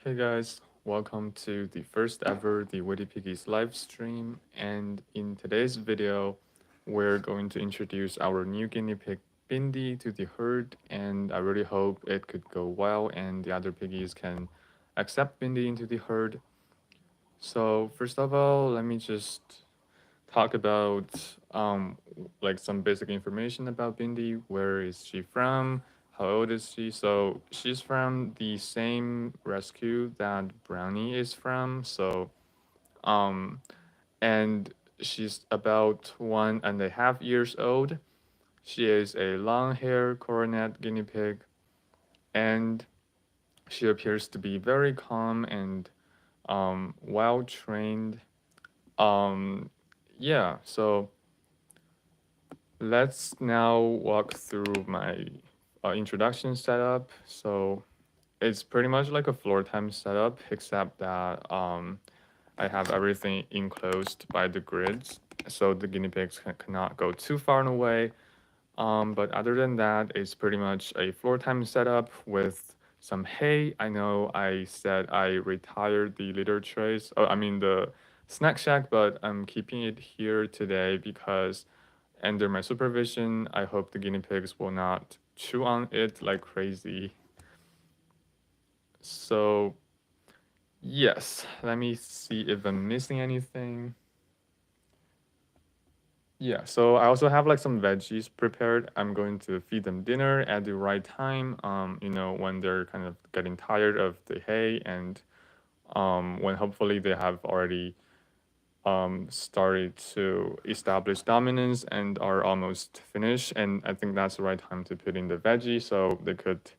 Hey guys, welcome to the first ever The Witty Piggies live stream. And in today's video, we're going to introduce our new guinea pig Bindi to the herd. And I really hope it could go well and the other piggies can accept Bindi into the herd. So first of all, let me just talk about like some basic information about Bindi. Where is she from? How old is she? So she's from the same rescue that Brownie is from. So um and she's about 1.5 years old. She is a long hair coronet guinea pig, and she appears to be very calm and well trained. Um yeah, so let's now walk through my introduction setup. So it's pretty much like a floor time setup, except that I have everything enclosed by the grids, so the guinea pigs cannot go too far away. But other than that, it's pretty much a floor time setup with some hay. I know I said I retired the litter trays, oh, I mean the snack shack, but I'm keeping it here today because under my supervision, I hope the guinea pigs will not chew on it like crazy. So yes, let me see if I'm missing anything. Yeah, so I also have like some veggies prepared. I'm going to feed them dinner at the right time, when they're kind of getting tired of the hay and when hopefully they have already started to establish dominance and are almost finished. And I think that's the right time to put in the veggie so they could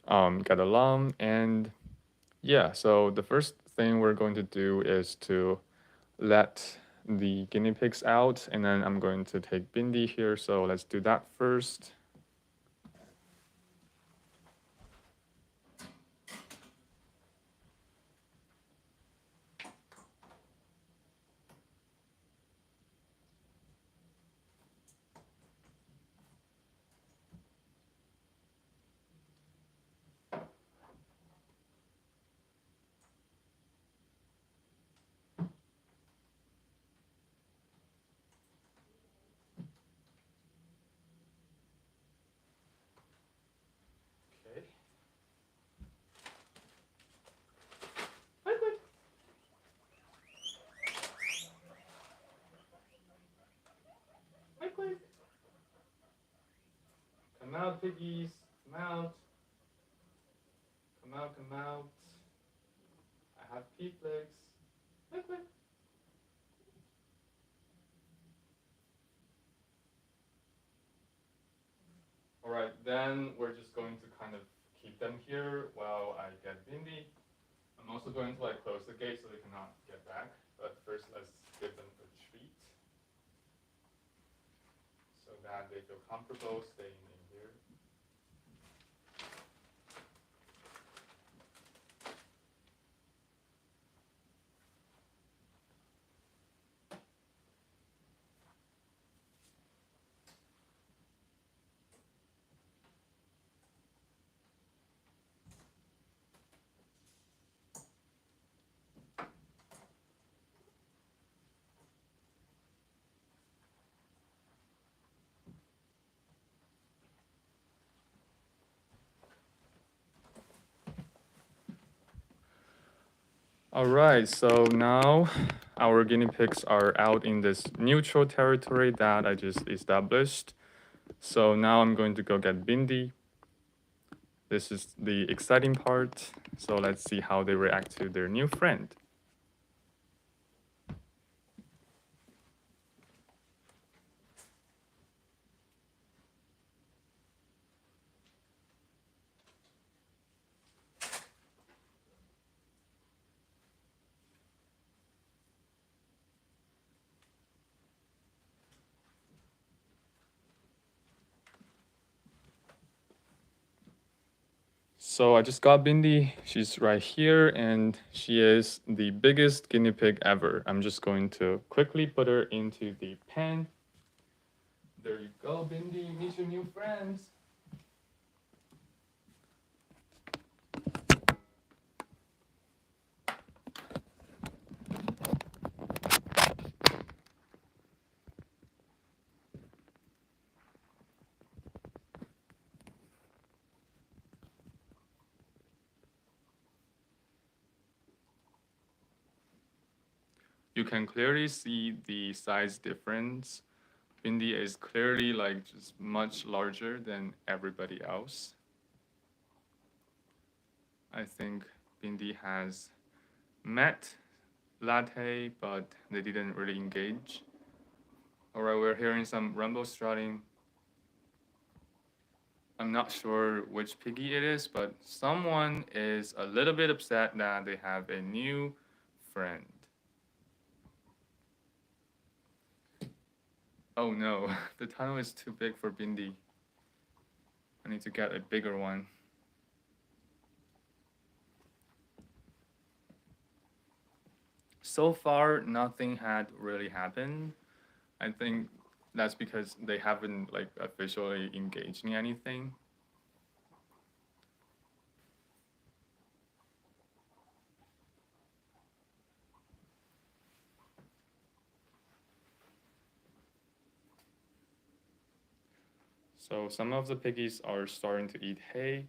get along. And yeah, so the first thing we're going to do is to let the guinea pigs out, and then I'm going to take Bindi here. So let's do that first. Okay. Come out, piggies. Come out. Come out, come out. I have pea flakes. All right, then we're just going to kind of keep them here while I get Bindi. I'm also going to like close the gate so they cannot get back. But first, let's give them a treat so that they feel comfortable staying in here. All right, so now our guinea pigs are out in this neutral territory that I just established. So now I'm going to go get Bindi. This is the exciting part. So let's see how they react to their new friend. So I just got Bindi. She's right here, and she is the biggest guinea pig ever. I'm just going to quickly put her into the pen. There you go, Bindi. Meet your new friends. You can clearly see the size difference. Bindi is clearly like just much larger than everybody else. I think Bindi has met latte, but they didn't really engage. All right, we're hearing some rumble strutting. I'm not sure which piggy it is, but someone is a little bit upset that they have a new friend. Oh no, the tunnel is too big for Bindi. I need to get a bigger one. So far, nothing had really happened. I think that's because they haven't like officially engaged in anything. So some of the piggies are starting to eat hay.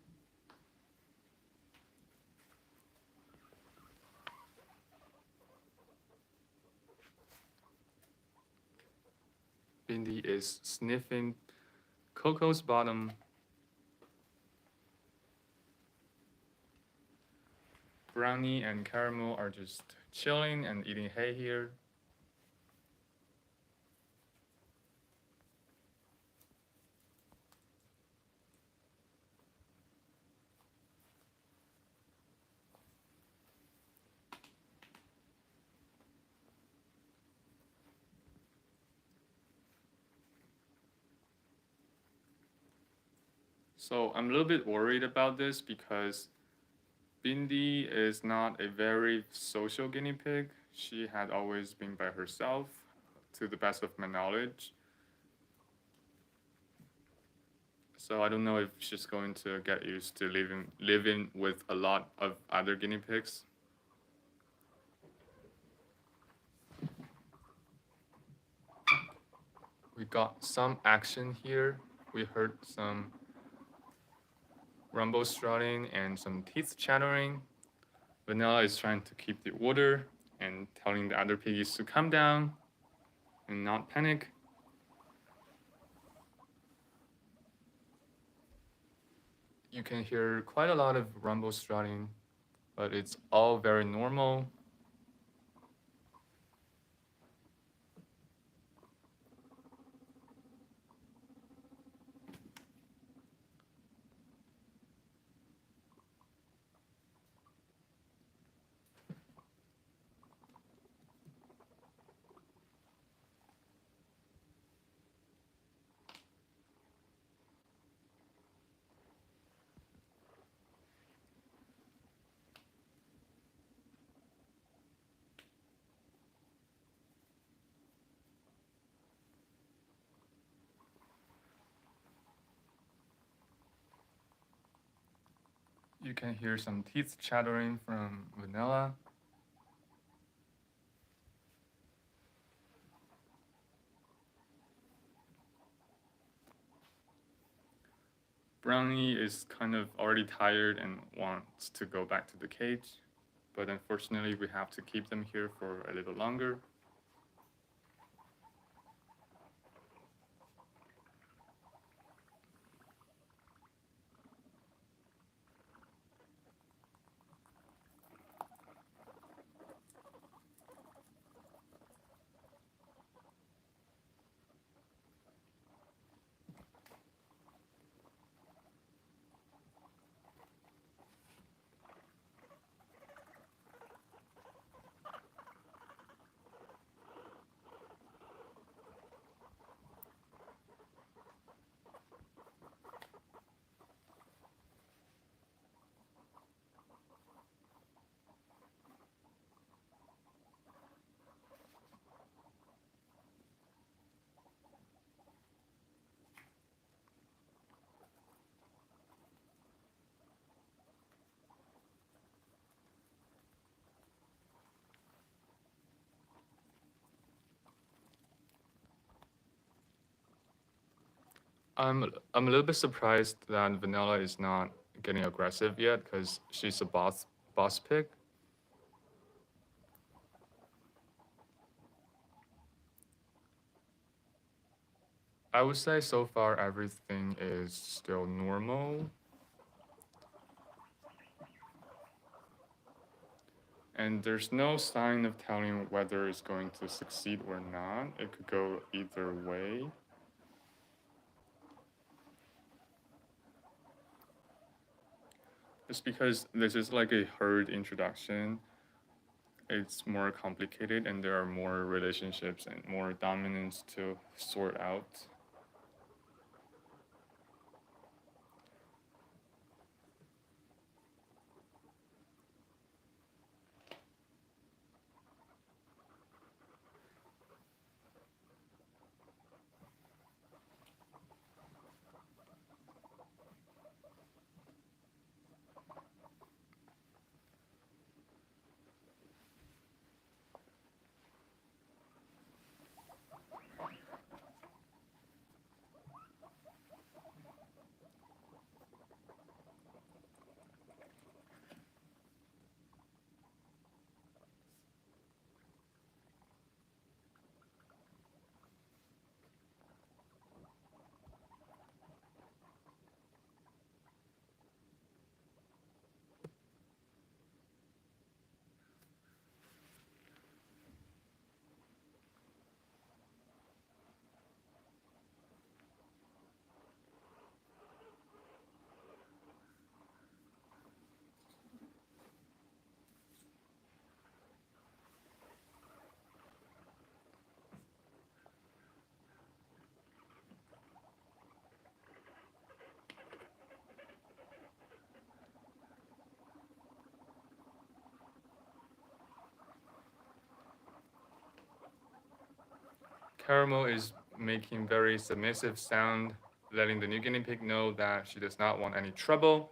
Bindi is sniffing Coco's bottom. Brownie and Caramel are just chilling and eating hay here. So I'm a little bit worried about this because Bindi is not a very social guinea pig. She had always been by herself, to the best of my knowledge. So I don't know if she's going to get used to living with a lot of other guinea pigs. We got some action here. We heard some rumble strutting and some teeth chattering. Vanilla is trying to keep the order and telling the other piggies to calm down and not panic. You can hear quite a lot of rumble strutting, but it's all very normal. You can hear some teeth chattering from Vanilla. Brownie is kind of already tired and wants to go back to the cage, but unfortunately we have to keep them here for a little longer. I'm a little bit surprised that Vanilla is not getting aggressive yet because she's a boss pig. I would say so far everything is still normal. And there's no sign of telling whether it's going to succeed or not. It could go either way. Just because this is like a herd introduction, it's more complicated and there are more relationships and more dominance to sort out. Caramel is making very submissive sound, letting the new guinea pig know that she does not want any trouble.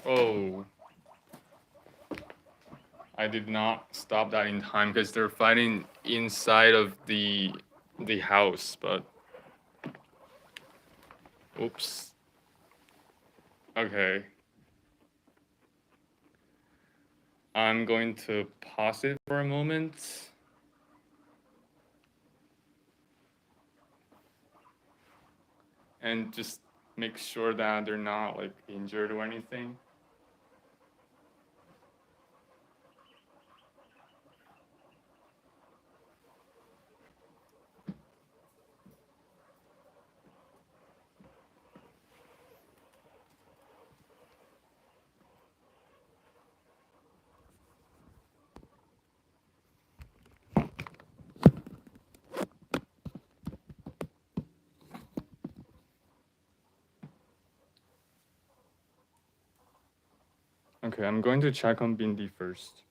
Oh, I did not stop that in time because they're fighting inside of the house, but oops. Okay. I'm going to pause it for a moment. And just make sure that they're not like injured or anything. Okay, I'm going to check on Bindi first.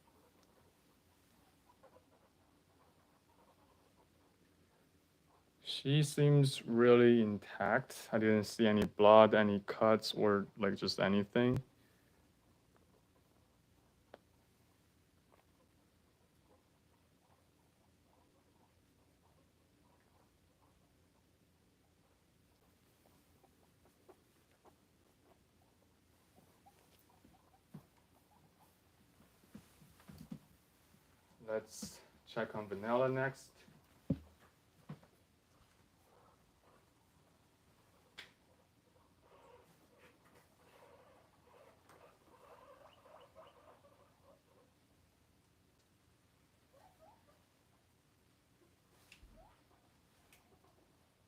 She seems really intact. I didn't see any blood, any cuts, or like just anything. Let's check on Vanilla next.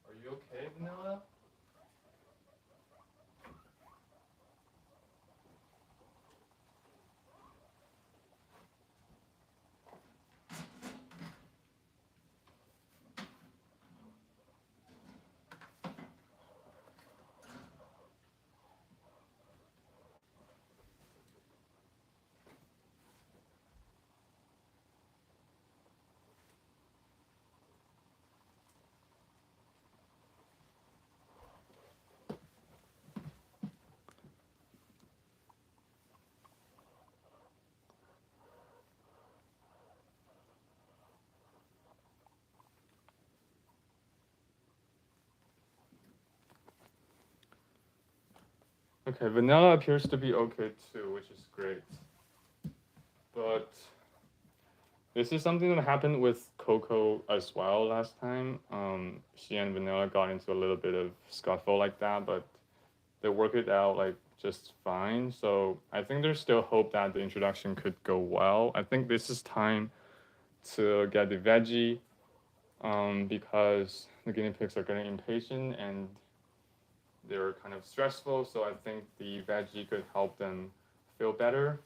Are you okay, Vanilla? Okay, vanilla appears to be okay too, which is great. But this is something that happened with Coco as well last time. She and Vanilla got into a little bit of scuffle like that, but they worked it out like just fine. So I think there's still hope that the introduction could go well. I think this is time to get the veggie because the guinea pigs are getting impatient and they're kind of stressful. So I think the veggie could help them feel better.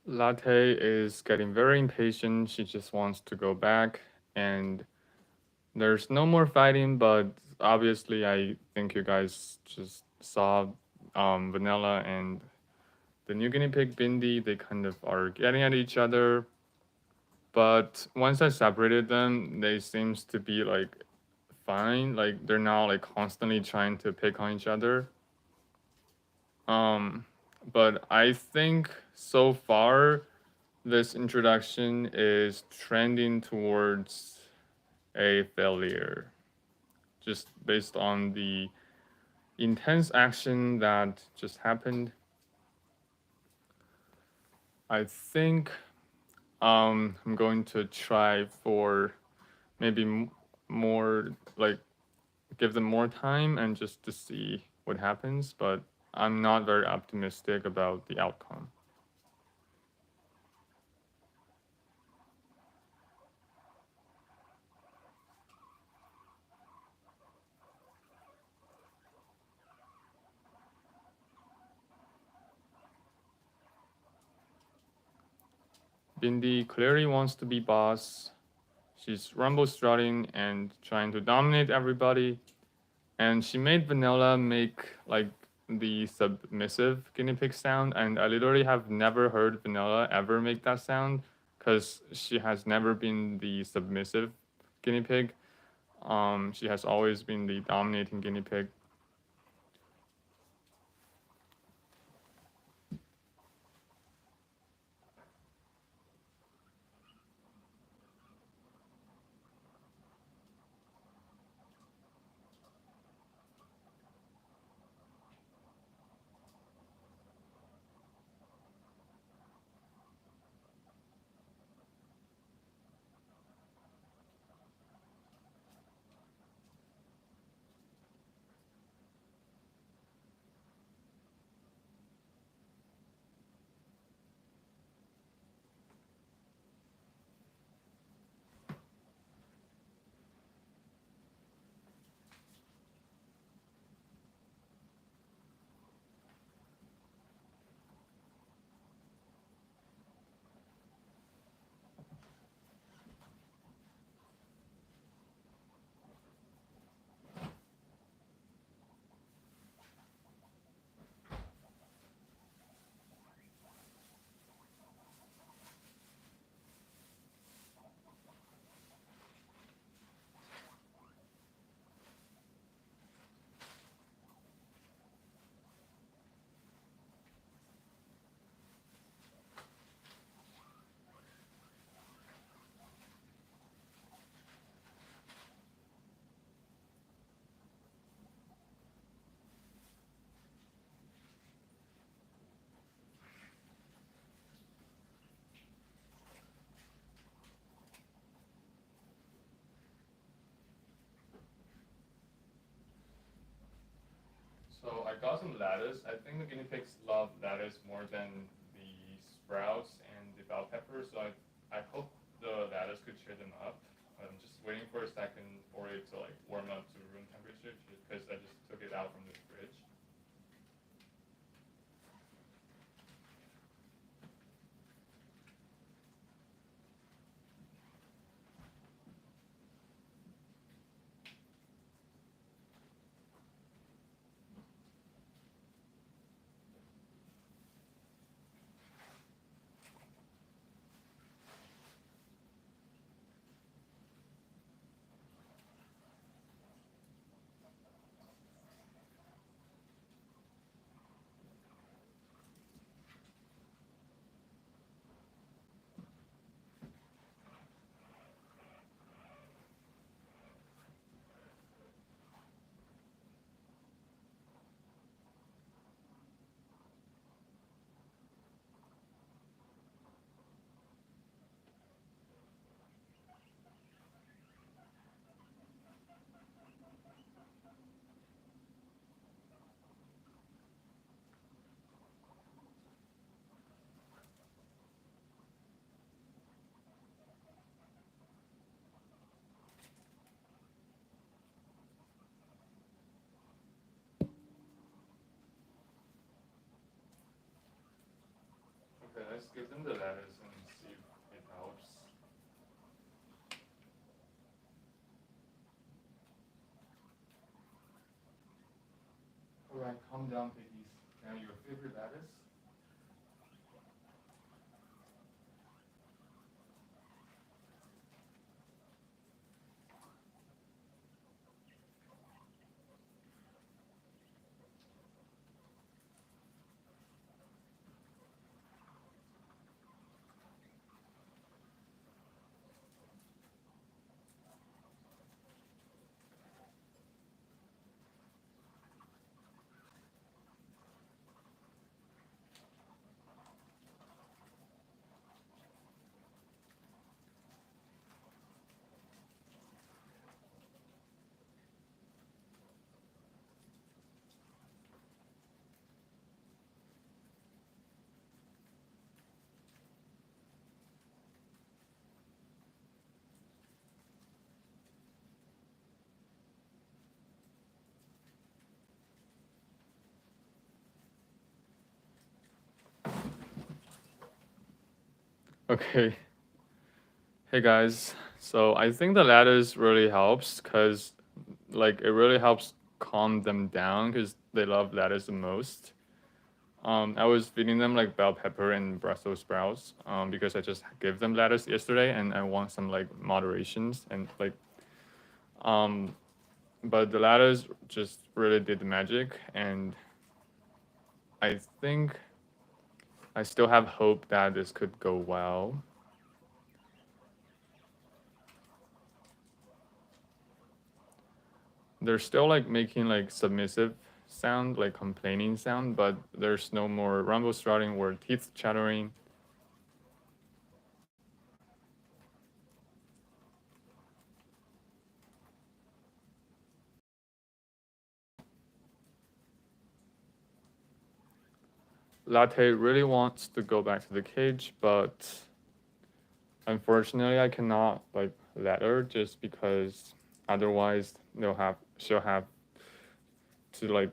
Latte is getting very impatient. She just wants to go back, and there's no more fighting. But obviously, I think you guys just saw Vanilla and the new guinea pig Bindi. They kind of are getting at each other. But once I separated them, they seems to be like fine. Like they're not like constantly trying to pick on each other. Um, but I think so far this introduction is trending towards a failure, just based on the intense action that just happened. I think I'm going to try for maybe more like give them more time and just to see what happens, but I'm not very optimistic about the outcome. Bindi clearly wants to be boss. She's rumble strutting and trying to dominate everybody. And she made Vanilla make like the submissive guinea pig sound, and I literally have never heard Vanilla ever make that sound because she has never been the submissive guinea pig. She has always been the dominating guinea pig. So I got some lettuce. I think the guinea pigs love lettuce more than the sprouts and the bell pepper. So I hope the lettuce could cheer them up. I'm just waiting for a second for it to like warm up to room temperature because I just took it out from the fridge. let's give them the letters and see if it helps. Alright, calm down, piggies. Now your favorite lettuce? Okay. Hey guys. So I think the letters really helps because like it really helps calm them down because they love lettuce the most. I was feeding them like bell pepper and Brussels sprouts because I just gave them lettuce yesterday and I want some like moderations and like um but the lettuce just really did the magic and I think I still have hope that this could go well. They're still like making like submissive sound, like complaining sound, but there's no more rumble strutting or teeth chattering. Latte really wants to go back to the cage, but unfortunately I cannot like let her just because otherwise she'll have to like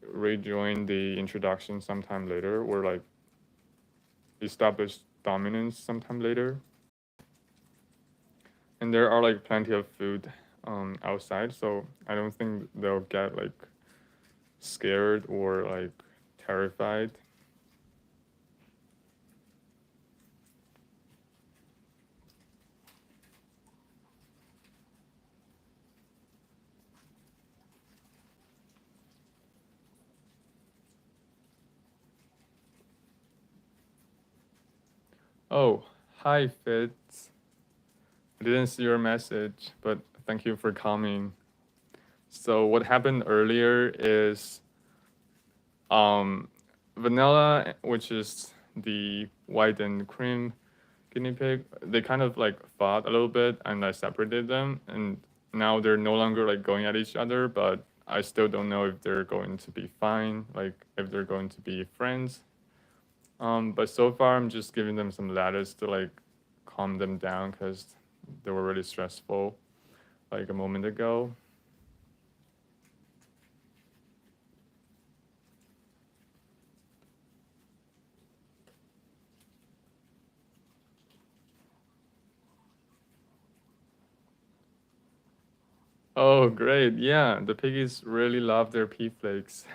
rejoin the introduction sometime later or like establish dominance sometime later. And there are like plenty of food outside, so I don't think they'll get like scared or like terrified. Oh, hi Fitz. I didn't see your message, but thank you for coming. So what happened earlier is um vanilla, which is the white and cream guinea pig, they kind of like fought a little bit and I separated them and now they're no longer like going at each other, but I still don't know if they're going to be fine, like if they're going to be friends. But so far I'm just giving them some lettuce to like calm them down because they were really stressful like a moment ago. Oh, great. Yeah, the piggies really love their pea flakes.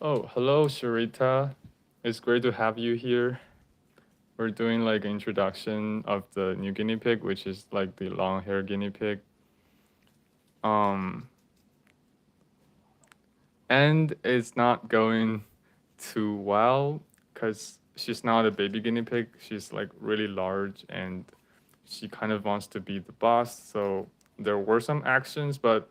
Oh, hello, Sharita. It's great to have you here. We're doing like an introduction of the new guinea pig, which is like the long hair guinea pig. Um, and it's not going too well because she's not a baby guinea pig. She's like really large and she kind of wants to be the boss. So there were some actions, but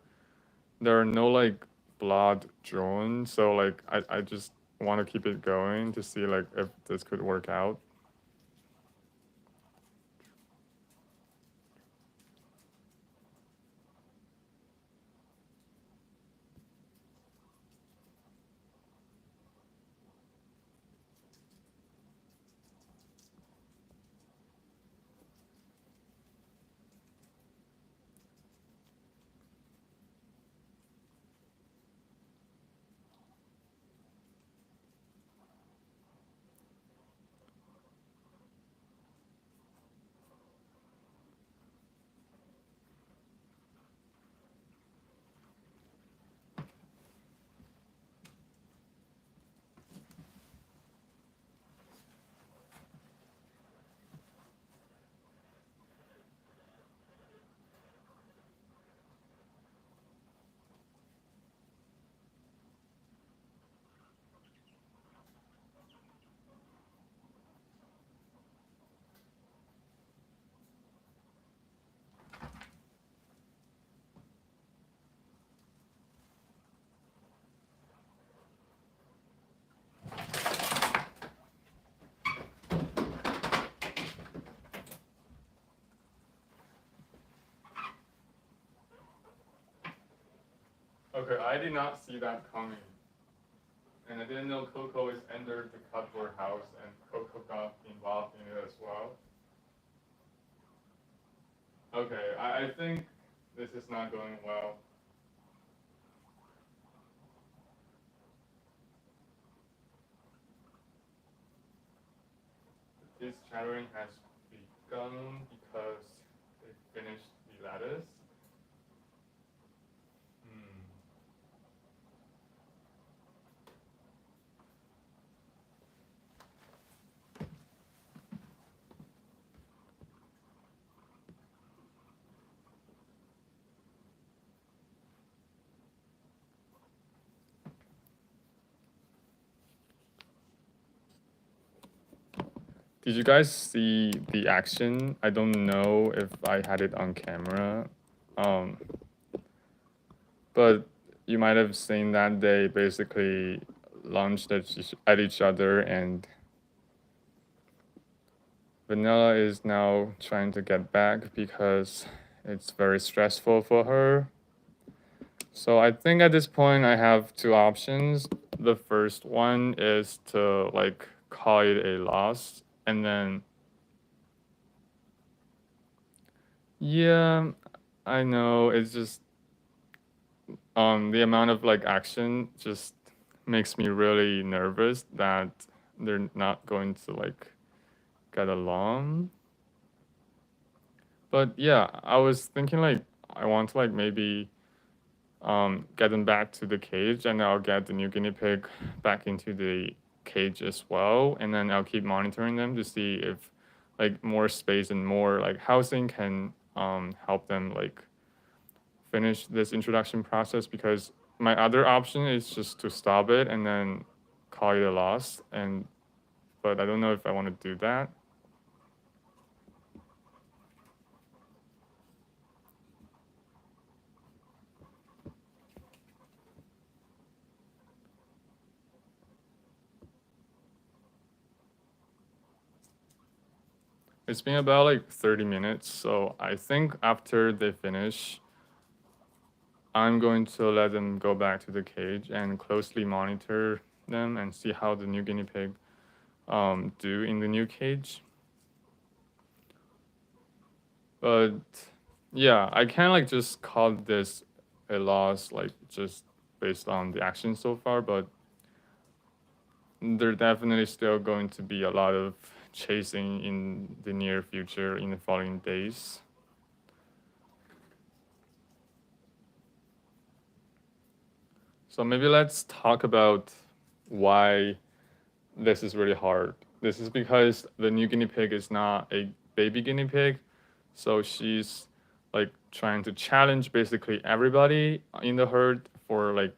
there are no like blood drawn. So like I just want to keep it going to see like if this could work out. Okay, I did not see that coming. And I didn't know Coco is entered the cardboard house and Coco got involved in it as well. Okay, I think this is not going well. This chattering has begun because they finished the lettuce. Hmm. Did you guys see the action? I don't know if I had it on camera. Um, but you might have seen that they basically launched at each other, and Vanilla is now trying to get back because it's very stressful for her. So I think at this point I have two options. The first one is to like call it a loss, and then yeah, I know it's just the amount of like action just makes me really nervous that they're not going to like get along. But yeah, I was thinking like I want to like maybe get them back to the cage, and I'll get the new guinea pig back into the cage as well, and then I'll keep monitoring them to see if like more space and more like housing can help them like finish this introduction process, because my other option is just to stop it and then call it a loss, and but I don't know if I want to do that. It's been about like 30 minutes, so I think after they finish, I'm going to let them go back to the cage and closely monitor them and see how the new guinea pig do in the new cage. But yeah, I can't like just call this a loss like just based on the action so far, but there definitely still going to be a lot of chasing in the near future in the following days. So maybe let's talk about why this is really hard. This is because the new guinea pig is not a baby guinea pig, so she's like trying to challenge basically everybody in the herd for like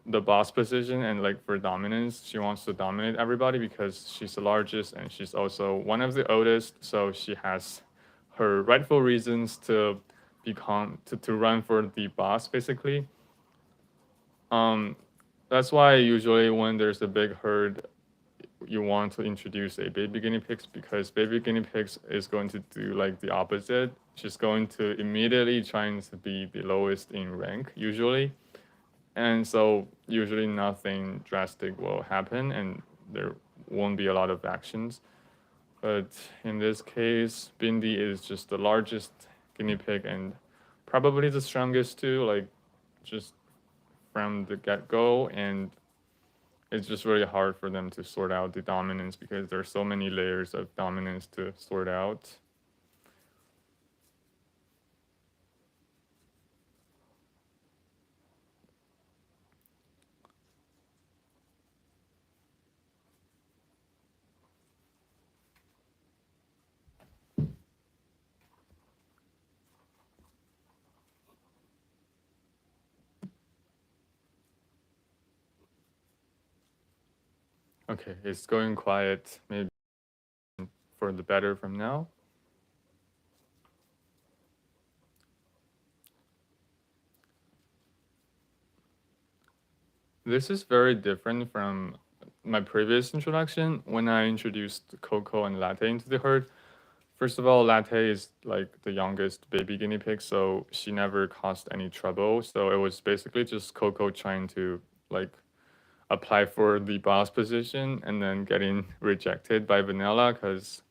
the boss position and like for dominance. She wants to dominate everybody because she's the largest and she's also one of the oldest, so she has her rightful reasons to to run for the boss basically. um that's why usually when there's a big herd you want to introduce a baby guinea pigs, because baby guinea pigs is going to do like the opposite. She's going to immediately trying to be the lowest in rank usually, and so usually nothing drastic will happen and there won't be a lot of actions. But in this case, Bindi is just the largest guinea pig and probably the strongest too, like just from the get-go, and it's just really hard for them to sort out the dominance because there's so many layers of dominance to sort out. Okay, it's going quiet, maybe for the better from now. This is very different from my previous introduction when I introduced Coco and Latte into the herd. First of all, Latte is like the youngest baby guinea pig, so she never caused any trouble. So it was basically just Coco trying to like apply for the boss position and then getting rejected by Vanilla because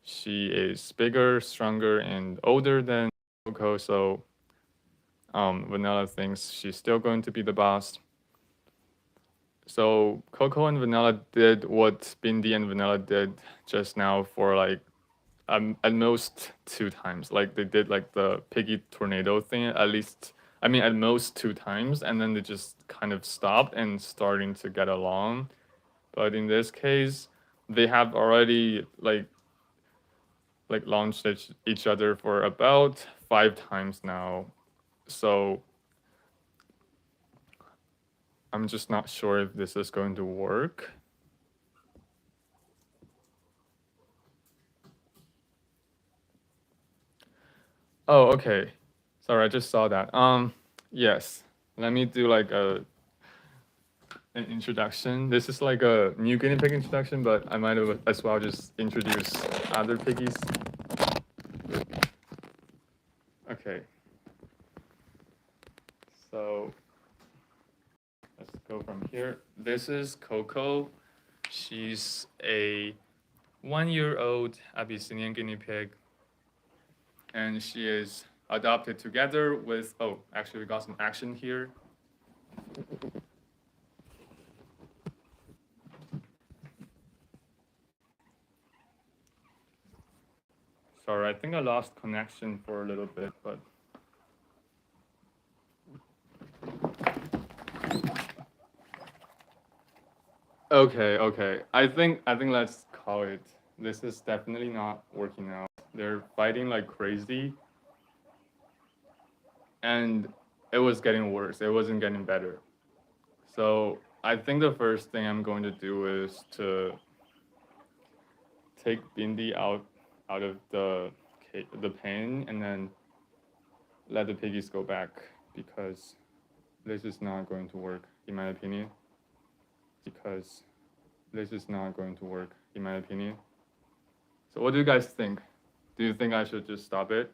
she is bigger, stronger, and older than Coco. So Vanilla thinks she's still going to be the boss. So Coco and Vanilla did what Bindi and Vanilla did just now for like at most 2 times. Like they did like the piggy tornado thing at least. I mean, at most 2 times, and then they just kind of stopped and starting to get along. But in this case, they have already like launched each other for about 5 times now. So I'm just not sure if this is going to work. Oh, okay. Sorry, I just saw that. Yes. Let me do like an introduction. This is like a new guinea pig introduction, but I might as well just introduce other piggies. Okay. So let's go from here. This is Coco. She's a 1-year-old Abyssinian guinea pig, and she is adopted together with, oh, actually we got some action here. Sorry, I think I lost connection for a little bit, but okay. I think let's call it. This is definitely not working out. They're fighting like crazy, and it was getting worse. It wasn't getting better. So I think the first thing I'm going to do is to take Bindi out of the pen and then let the piggies go back, because this is not going to work in my opinion. Because this is not going to work in my opinion. So what do you guys think? Do you think I should just stop it?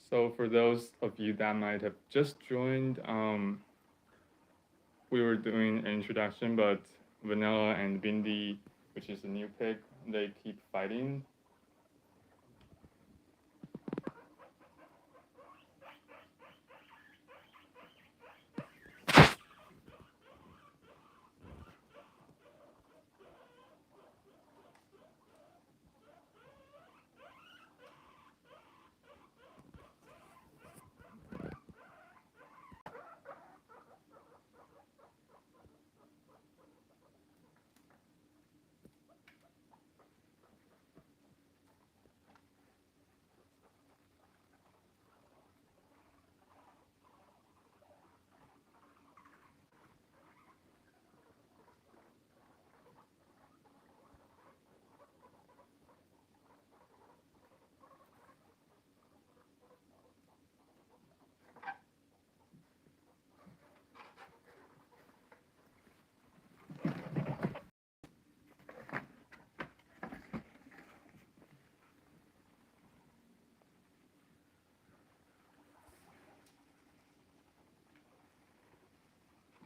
So for those of you that might have just joined, we were doing an introduction, but Vanilla and Bindi, which is a new pig, they keep fighting.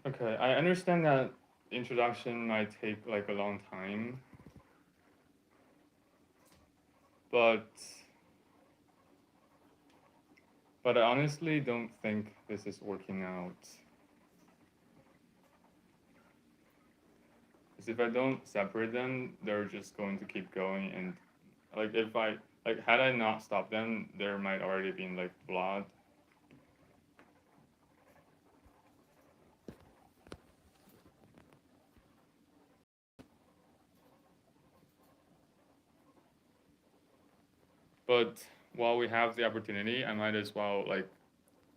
Okay, I understand that introduction might take like a long time, but I honestly don't think this is working out. Because if I don't separate them, they're just going to keep going, and like if I like had I not stopped them, there might already been like blood. But while we have the opportunity, I might as well like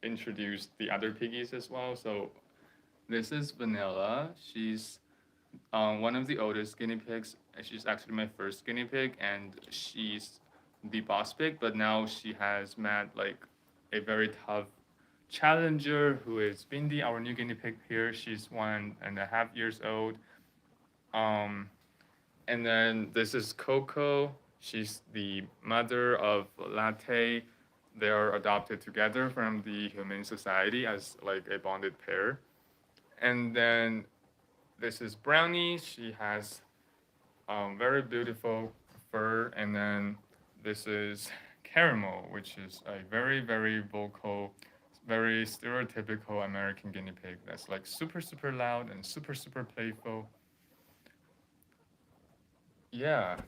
introduce the other piggies as well. So this is Vanilla. She's one of the oldest guinea pigs. She's actually my first guinea pig, and she's the boss pig. But now she has met like a very tough challenger who is Bindi, our new guinea pig here. She's 1.5 years old. Um, and then this is Coco. She's the mother of Latte. They are adopted together from the Humane Society as like a bonded pair. And then this is Brownie. She has very beautiful fur. And then this is Caramel, which is a very, very vocal, very stereotypical American guinea pig that's like super, super loud and super, super playful. Yeah,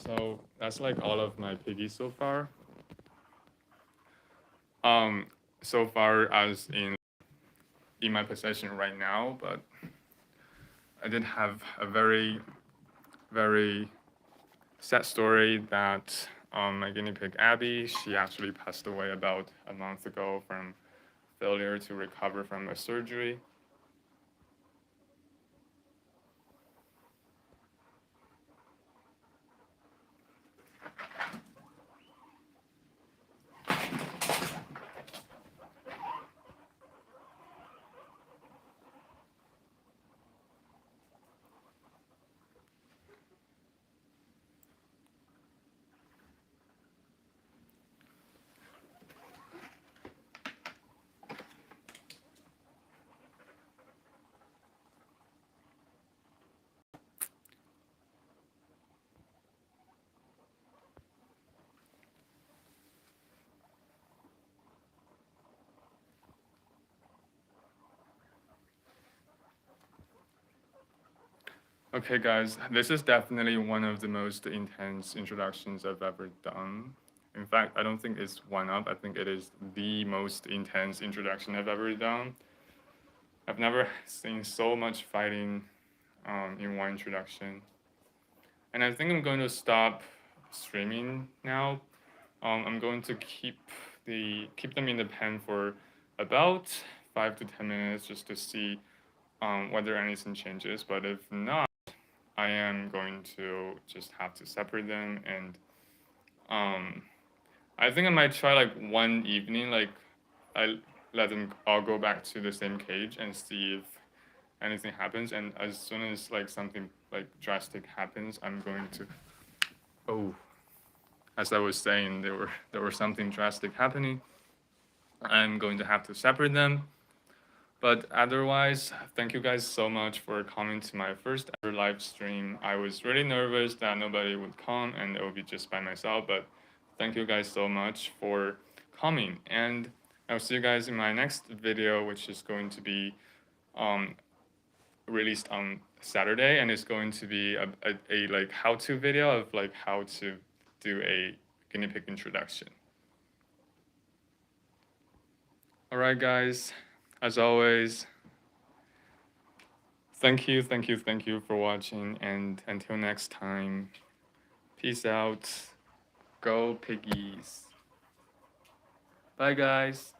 so that's like all of my piggies so far. Um, so far as in my possession right now, but I did have a very, very sad story that my guinea pig Abby, she actually passed away about a month ago from failure to recover from a surgery. Okay, guys, this is definitely one of the most intense introductions I've ever done. In fact, I don't think it's one of, I think it is the most intense introduction I've ever done. I've never seen so much fighting in one introduction. And I think I'm going to stop streaming now. I'm going to keep them in the pen for about 5 to 10 minutes just to see whether anything changes. But if not, I am going to just have to separate them, and I think I might try like one evening, like I let them all go back to the same cage and see if anything happens. And as soon as like something like drastic happens, I'm going to. Oh, as I was saying, there were something drastic happening. I'm going to have to separate them. But otherwise, thank you guys so much for coming to my first ever live stream. I was really nervous that nobody would come and it would be just by myself, but thank you guys so much for coming. And I'll see you guys in my next video, which is going to be um, released on Saturday, and it's going to be a like how-to video of like how to do a guinea pig introduction. All right, guys, as always, thank you, thank you, thank you for watching, and until next time, peace out. Go piggies. Bye, guys.